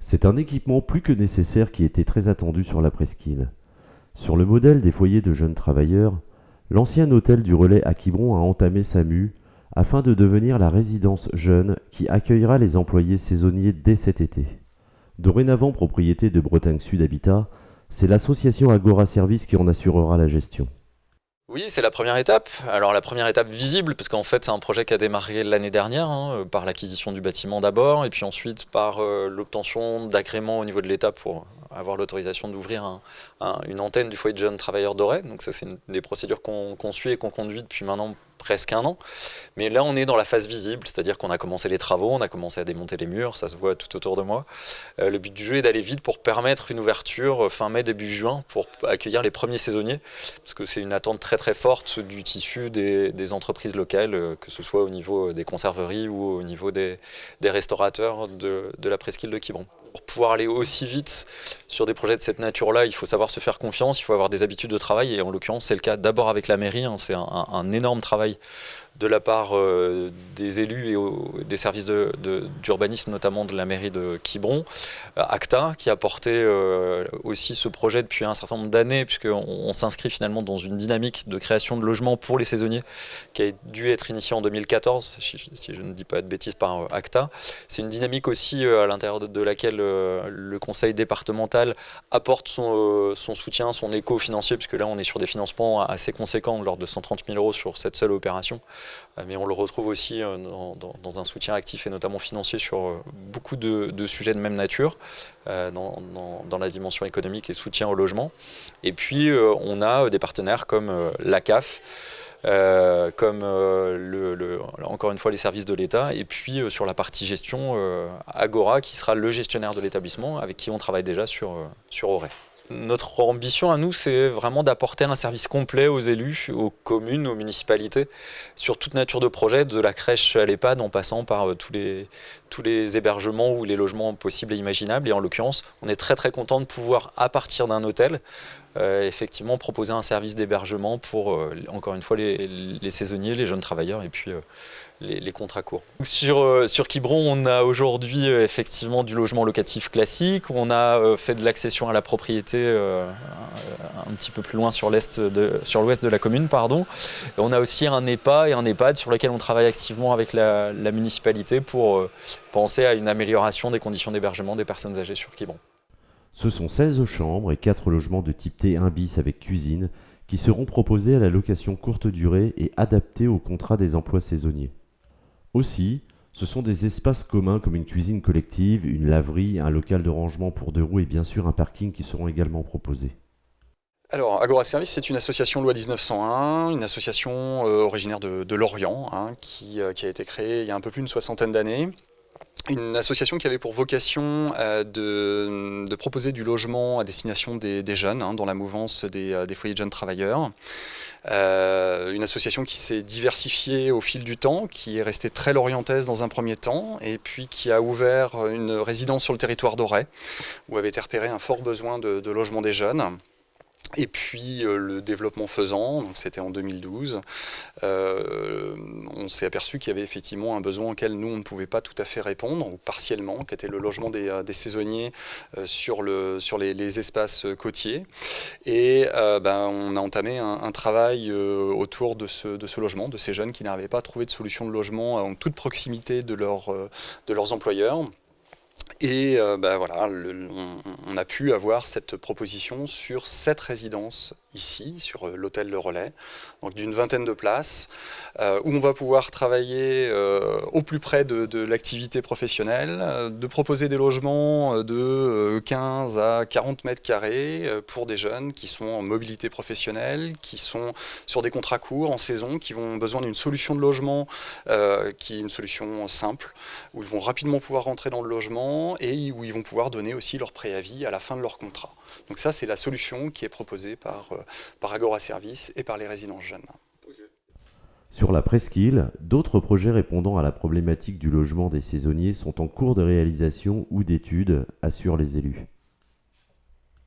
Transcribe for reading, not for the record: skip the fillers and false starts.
C'est un équipement plus que nécessaire qui était très attendu sur la presqu'île. Sur le modèle des foyers de jeunes travailleurs, l'ancien hôtel du Relais à Quiberon a entamé sa mue afin de devenir la résidence jeune qui accueillera les employés saisonniers dès cet été. Dorénavant propriété de Bretagne Sud Habitat, c'est l'association Agora Service qui en assurera la gestion. Oui, c'est la première étape. Alors la première étape visible, parce qu'en fait c'est un projet qui a démarré l'année dernière, par l'acquisition du bâtiment d'abord, et puis ensuite par l'obtention d'agréments au niveau de l'État pour avoir l'autorisation d'ouvrir une antenne du foyer de jeunes travailleurs d'Auray. Donc ça c'est une des procédures qu'on suit et qu'on conduit depuis maintenant presque un an. Mais là on est dans la phase visible, c'est-à-dire qu'on a commencé les travaux, on a commencé à démonter les murs, ça se voit tout autour de moi. Le but du jeu est d'aller vite pour permettre une ouverture fin mai, début juin, pour accueillir les premiers saisonniers, parce que c'est une attente très très forte du tissu des entreprises locales, que ce soit au niveau des conserveries ou au niveau des restaurateurs de la presqu'île de Quiberon. Pour pouvoir aller aussi vite sur des projets de cette nature-là, il faut savoir se faire confiance, il faut avoir des habitudes de travail, et en l'occurrence c'est le cas d'abord avec la mairie, c'est un énorme travail de la part des élus et des services d'urbanisme, notamment de la mairie de Quiberon, ACTA, qui a porté aussi ce projet depuis un certain nombre d'années, puisqu'on s'inscrit finalement dans une dynamique de création de logements pour les saisonniers, qui a dû être initiée en 2014, si je ne dis pas de bêtises, par ACTA. C'est une dynamique aussi à l'intérieur de laquelle le conseil départemental apporte son soutien, son écho financier, puisque là on est sur des financements assez conséquents, de l'ordre de 130 000 € sur cette seule opération. Mais on le retrouve aussi dans un soutien actif et notamment financier sur beaucoup de sujets de même nature, dans la dimension économique et soutien au logement. Et puis on a des partenaires comme la CAF, comme encore une fois les services de l'État, et puis sur la partie gestion, Agora, qui sera le gestionnaire de l'établissement, avec qui on travaille déjà sur Auray. Notre ambition à nous, c'est vraiment d'apporter un service complet aux élus, aux communes, aux municipalités, sur toute nature de projet, de la crèche à l'EHPAD, en passant par tous les hébergements ou les logements possibles et imaginables. Et en l'occurrence, on est très très content de pouvoir, à partir d'un hôtel, effectivement proposer un service d'hébergement pour, encore une fois, les saisonniers, les jeunes travailleurs et puis les contrats courts. Sur Quiberon, on a aujourd'hui effectivement du logement locatif classique, on a fait de l'accession à la propriété un petit peu plus loin sur l'ouest de la commune, pardon. Et on a aussi un EHPA et un EHPAD sur lequel on travaille activement avec la municipalité pour penser à une amélioration des conditions d'hébergement des personnes âgées sur Quiberon. Ce sont 16 chambres et 4 logements de type T1 bis avec cuisine qui seront proposés à la location courte durée et adaptés au contrat des emplois saisonniers. Aussi, ce sont des espaces communs comme une cuisine collective, une laverie, un local de rangement pour 2 roues et bien sûr un parking qui seront également proposés. Alors, Agora Service, c'est une association loi 1901, une association originaire de Lorient, qui a été créée il y a un peu plus d'une soixantaine d'années. Une association qui avait pour vocation de proposer du logement à destination des jeunes, dans la mouvance des foyers de jeunes travailleurs. Une association qui s'est diversifiée au fil du temps, qui est restée très lorientaise dans un premier temps, et puis qui a ouvert une résidence sur le territoire d'Auray, où avait été repéré un fort besoin de logement des jeunes. Et puis le développement faisant, donc c'était en 2012, on s'est aperçu qu'il y avait effectivement un besoin auquel nous on ne pouvait pas tout à fait répondre, ou partiellement, qui était le logement des saisonniers sur les espaces côtiers. Et on a entamé un travail autour de ce logement, de ces jeunes qui n'arrivaient pas à trouver de solution de logement en toute proximité de leurs employeurs. Et voilà, on a pu avoir cette proposition sur 7 résidences ici, sur l'hôtel Le Relais, donc d'une vingtaine de places, où on va pouvoir travailler au plus près de l'activité professionnelle, de proposer des logements de 15 à 40 mètres carrés pour des jeunes qui sont en mobilité professionnelle, qui sont sur des contrats courts en saison, qui ont besoin d'une solution de logement qui est une solution simple, où ils vont rapidement pouvoir rentrer dans le logement et où ils vont pouvoir donner aussi leur préavis à la fin de leur contrat. Donc ça, c'est la solution qui est proposée par Agora Service et par les résidences jeunes. Sur la presqu'île, d'autres projets répondant à la problématique du logement des saisonniers sont en cours de réalisation ou d'étude, assurent les élus.